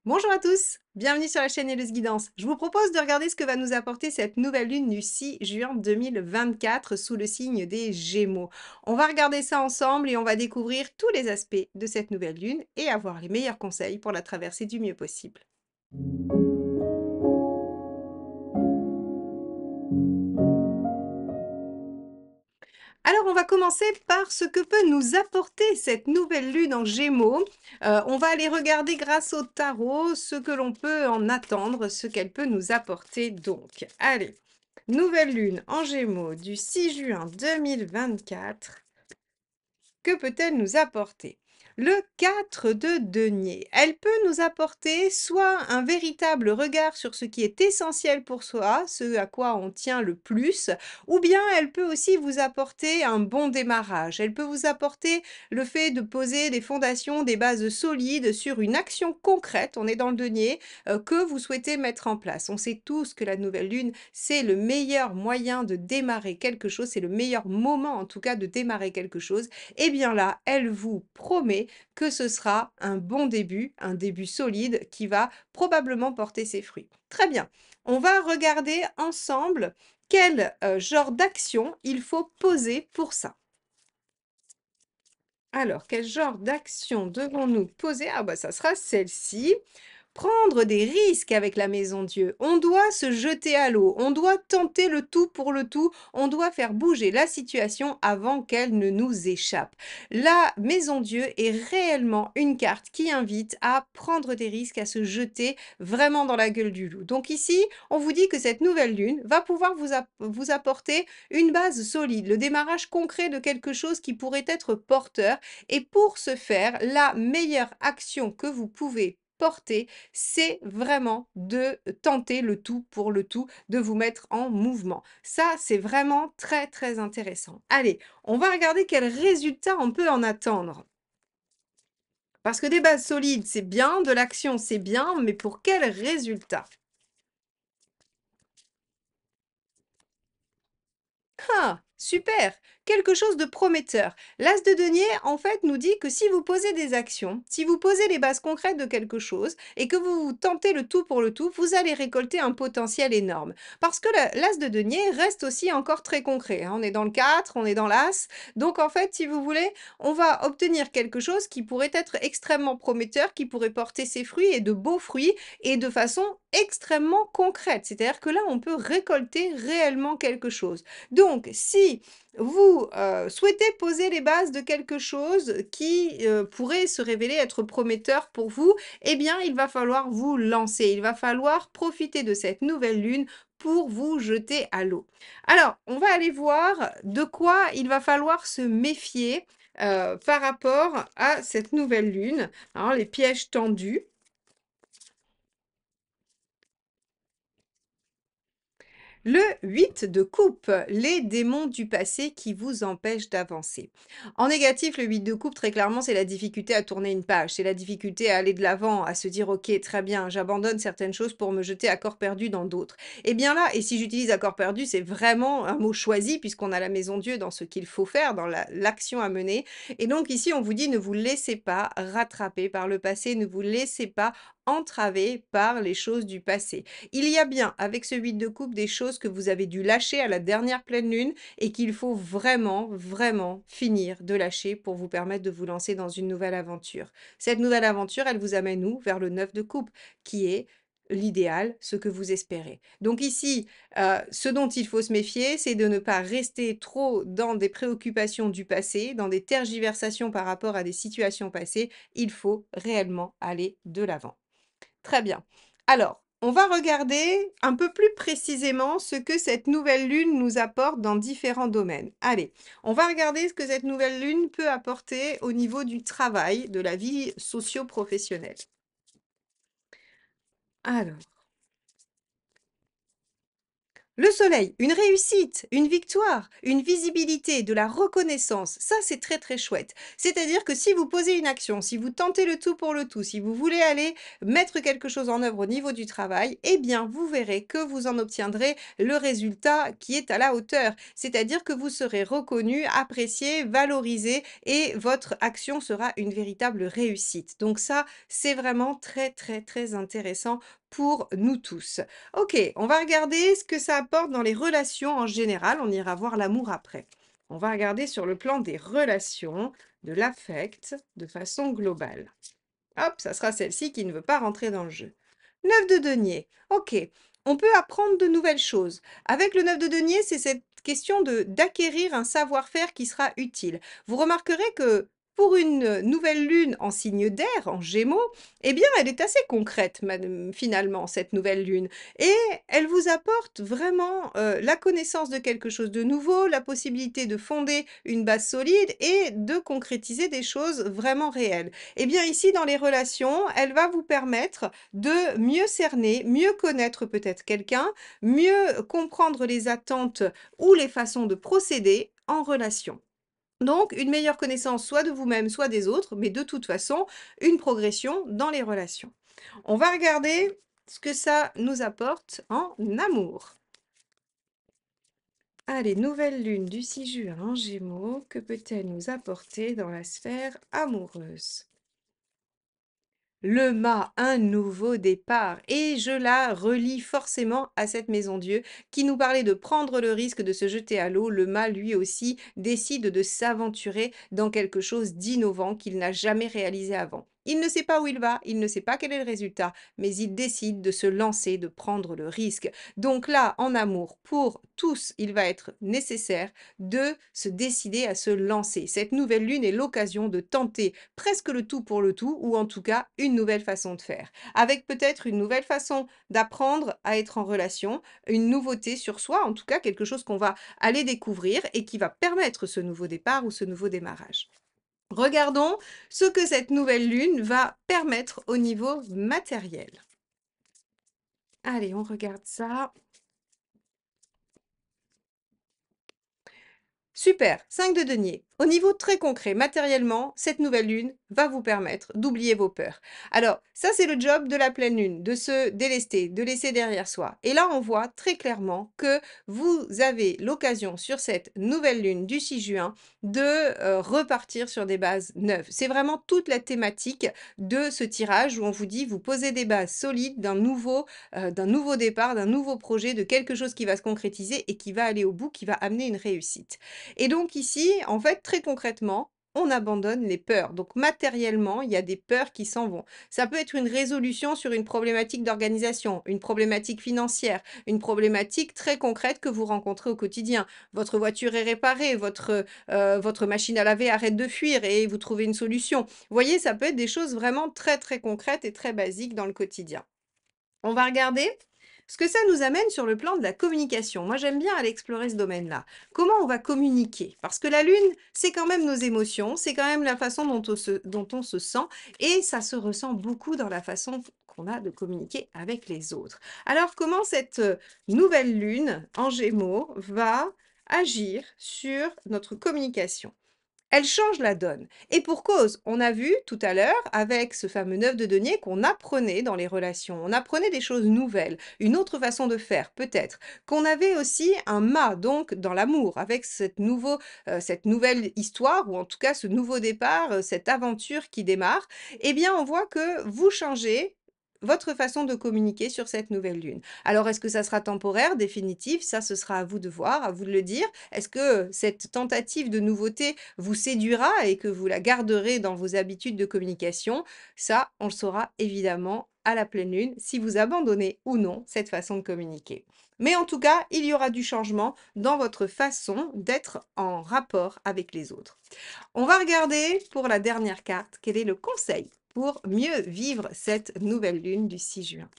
Bonjour à tous, bienvenue sur la chaîne Helleuse Guidance. Je vous propose de regarder ce que va nous apporter cette nouvelle lune du 6 juin 2024 sous le signe des Gémeaux. On va regarder ça ensemble et on va découvrir tous les aspects de cette nouvelle lune et avoir les meilleurs conseils pour la traverser du mieux possible. Alors, on va commencer par ce que peut nous apporter cette nouvelle lune en Gémeaux. On va aller regarder grâce au tarot ce que l'on peut en attendre, ce qu'elle peut nous apporter donc. Allez, nouvelle lune en Gémeaux du 6 juin 2024. Que peut-elle nous apporter? Le 4 de denier. Elle peut nous apporter soit un véritable regard sur ce qui est essentiel pour soi, ce à quoi on tient le plus, ou bien elle peut aussi vous apporter un bon démarrage. Elle peut vous apporter le fait de poser des fondations, des bases solides sur une action concrète, on est dans le denier, que vous souhaitez mettre en place. On sait tous que la nouvelle lune, c'est le meilleur moyen de démarrer quelque chose, c'est le meilleur moment en tout cas de démarrer quelque chose. Eh bien là, elle vous promet que ce sera un début solide qui va probablement porter ses fruits. Très bien, on va regarder ensemble quel genre d'action il faut poser pour ça. Alors, quel genre d'action devons-nous poser? Ah bah ça sera celle-ci. Prendre des risques avec la maison Dieu. On doit se jeter à l'eau, on doit tenter le tout pour le tout, on doit faire bouger la situation avant qu'elle ne nous échappe. La maison Dieu est réellement une carte qui invite à prendre des risques, à se jeter vraiment dans la gueule du loup. Donc ici, on vous dit que cette nouvelle lune va pouvoir vous apporter une base solide, le démarrage concret de quelque chose qui pourrait être porteur. Et pour ce faire, la meilleure action que vous pouvez porter, c'est vraiment de tenter le tout pour le tout, de vous mettre en mouvement. Ça, c'est vraiment très, très intéressant. Allez, on va regarder quels résultats on peut en attendre. Parce que des bases solides, c'est bien, de l'action, c'est bien, mais pour quels résultats? Ah! Super! Quelque chose de prometteur. L'as de denier, en fait, nous dit que si vous posez des actions, si vous posez les bases concrètes de quelque chose et que vous tentez le tout pour le tout, vous allez récolter un potentiel énorme. Parce que l'as de denier reste aussi encore très concret, hein. On est dans le 4, on est dans l'as. Donc, en fait, si vous voulez, on va obtenir quelque chose qui pourrait être extrêmement prometteur, qui pourrait porter ses fruits et de beaux fruits et de façon extrêmement concrète. C'est-à-dire que là, on peut récolter réellement quelque chose. Donc, si vous souhaitez poser les bases de quelque chose qui pourrait se révéler être prometteur pour vous, eh bien, il va falloir vous lancer. Il va falloir profiter de cette nouvelle lune pour vous jeter à l'eau. Alors, on va aller voir de quoi il va falloir se méfier par rapport à cette nouvelle lune. Alors, les pièges tendus. Le 8 de coupe, les démons du passé qui vous empêchent d'avancer. En négatif, le 8 de coupe, très clairement, c'est la difficulté à tourner une page, c'est la difficulté à aller de l'avant, à se dire, ok, très bien, j'abandonne certaines choses pour me jeter à corps perdu dans d'autres. Et bien là, et si j'utilise à corps perdu, c'est vraiment un mot choisi, puisqu'on a la maison Dieu dans ce qu'il faut faire, dans l'action à mener. Et donc ici, on vous dit, ne vous laissez pas rattraper par le passé, ne vous laissez pas entraver par les choses du passé. Il y a bien, avec ce 8 de coupe, des choses que vous avez dû lâcher à la dernière pleine lune et qu'il faut vraiment, vraiment finir de lâcher pour vous permettre de vous lancer dans une nouvelle aventure. Cette nouvelle aventure, elle vous amène où? Vers le 9 de coupe, qui est l'idéal, ce que vous espérez. Donc ici, ce dont il faut se méfier, c'est de ne pas rester trop dans des préoccupations du passé, dans des tergiversations par rapport à des situations passées. Il faut réellement aller de l'avant. Très bien. Alors, on va regarder un peu plus précisément ce que cette nouvelle lune nous apporte dans différents domaines. Allez, on va regarder ce que cette nouvelle lune peut apporter au niveau du travail, de la vie socio-professionnelle. Alors, Le soleil, une réussite, une victoire, une visibilité, de la reconnaissance, ça c'est très très chouette. C'est-à-dire que si vous posez une action, si vous tentez le tout pour le tout, si vous voulez aller mettre quelque chose en œuvre au niveau du travail, eh bien vous verrez que vous en obtiendrez le résultat qui est à la hauteur. C'est-à-dire que vous serez reconnu, apprécié, valorisé et votre action sera une véritable réussite. Donc ça, c'est vraiment très très très intéressant pour nous tous. OK, on va regarder ce que ça apporte dans les relations en général. On ira voir l'amour après. On va regarder sur le plan des relations, de l'affect, de façon globale. Hop, ça sera celle-ci qui ne veut pas rentrer dans le jeu. 9 de denier. OK, on peut apprendre de nouvelles choses. Avec le 9 de denier, c'est cette question de d'acquérir un savoir-faire qui sera utile. Vous remarquerez que pour une nouvelle lune en signe d'air, en Gémeaux, eh bien, elle est assez concrète, finalement, cette nouvelle lune. Et elle vous apporte vraiment la connaissance de quelque chose de nouveau, la possibilité de fonder une base solide et de concrétiser des choses vraiment réelles. Eh bien, ici, dans les relations, elle va vous permettre de mieux cerner, mieux connaître peut-être quelqu'un, mieux comprendre les attentes ou les façons de procéder en relation. Donc, une meilleure connaissance soit de vous-même, soit des autres, mais de toute façon, une progression dans les relations. On va regarder ce que ça nous apporte en amour. Allez, nouvelle lune du 6 juin en Gémeaux, que peut-elle nous apporter dans la sphère amoureuse? Le mât, un nouveau départ. Et je la relie forcément à cette maison Dieu qui nous parlait de prendre le risque de se jeter à l'eau. Le mât, lui aussi, décide de s'aventurer dans quelque chose d'innovant qu'il n'a jamais réalisé avant. Il ne sait pas où il va, il ne sait pas quel est le résultat, mais il décide de se lancer, de prendre le risque. Donc là, en amour, pour tous, il va être nécessaire de se décider à se lancer. Cette nouvelle lune est l'occasion de tenter presque le tout pour le tout, ou en tout cas une nouvelle façon de faire. Avec peut-être une nouvelle façon d'apprendre à être en relation, une nouveauté sur soi, en tout cas quelque chose qu'on va aller découvrir et qui va permettre ce nouveau départ ou ce nouveau démarrage. Regardons ce que cette nouvelle lune va permettre au niveau matériel. Allez, on regarde ça. Super, 5 de denier. Au niveau très concret, matériellement, cette nouvelle lune va vous permettre d'oublier vos peurs. Alors, ça c'est le job de la pleine lune, de se délester, de laisser derrière soi. Et là, on voit très clairement que vous avez l'occasion sur cette nouvelle lune du 6 juin de repartir sur des bases neuves. C'est vraiment toute la thématique de ce tirage où on vous dit, vous posez des bases solides d'un nouveau départ, d'un nouveau projet, de quelque chose qui va se concrétiser et qui va aller au bout, qui va amener une réussite. Et donc ici, en fait, très concrètement, on abandonne les peurs. Donc matériellement, il y a des peurs qui s'en vont. Ça peut être une résolution sur une problématique d'organisation, une problématique financière, une problématique très concrète que vous rencontrez au quotidien. Votre voiture est réparée, votre machine à laver arrête de fuir et vous trouvez une solution. Vous voyez, ça peut être des choses vraiment très très concrètes et très basiques dans le quotidien. On va regarder ce que ça nous amène sur le plan de la communication. Moi, j'aime bien aller explorer ce domaine-là. Comment on va communiquer? Parce que la lune, c'est quand même nos émotions, c'est quand même la façon dont on se sent et ça se ressent beaucoup dans la façon qu'on a de communiquer avec les autres. Alors, comment cette nouvelle lune en Gémeaux va agir sur notre communication? Elle change la donne. Et pour cause, on a vu tout à l'heure avec ce fameux 9 de denier qu'on apprenait dans les relations. On apprenait des choses nouvelles, une autre façon de faire peut-être. Qu'on avait aussi un mât donc dans l'amour avec cette nouvelle histoire ou en tout cas ce nouveau départ, cette aventure qui démarre. Eh bien on voit que vous changez votre façon de communiquer sur cette nouvelle lune. Alors est-ce que ça sera temporaire, définitif? Ça, ce sera à vous de voir, à vous de le dire. Est-ce que cette tentative de nouveauté vous séduira et que vous la garderez dans vos habitudes de communication? Ça, on le saura évidemment à la pleine lune, si vous abandonnez ou non cette façon de communiquer. Mais en tout cas, il y aura du changement dans votre façon d'être en rapport avec les autres. On va regarder pour la dernière carte, quel est le conseil pour mieux vivre cette nouvelle lune du 6 juin.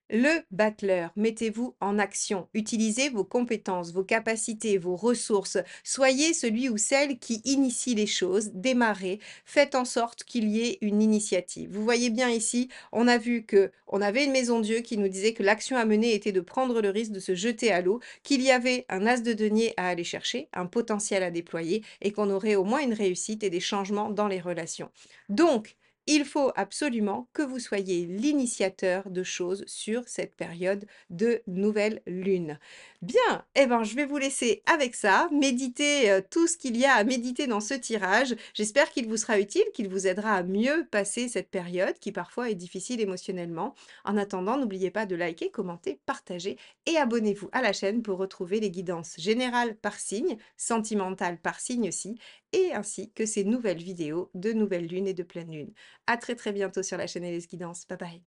Le battleur, mettez-vous en action, utilisez vos compétences, vos capacités, vos ressources, soyez celui ou celle qui initie les choses, démarrez, faites en sorte qu'il y ait une initiative. Vous voyez bien ici, on a vu que on avait une maison Dieu qui nous disait que l'action à mener était de prendre le risque de se jeter à l'eau, qu'il y avait un as de denier à aller chercher, un potentiel à déployer et qu'on aurait au moins une réussite et des changements dans les relations. Donc, il faut absolument que vous soyez l'initiateur de choses sur cette période de nouvelle lune. Bien, eh ben, je vais vous laisser avec ça, méditer tout ce qu'il y a à méditer dans ce tirage. J'espère qu'il vous sera utile, qu'il vous aidera à mieux passer cette période qui parfois est difficile émotionnellement. En attendant, n'oubliez pas de liker, commenter, partager et abonnez-vous à la chaîne pour retrouver les guidances générales par signe, sentimentales par signe aussi, et ainsi que ces nouvelles vidéos de nouvelle lune et de pleine lune. À très très bientôt sur la chaîne Alice Guidance. Bye bye.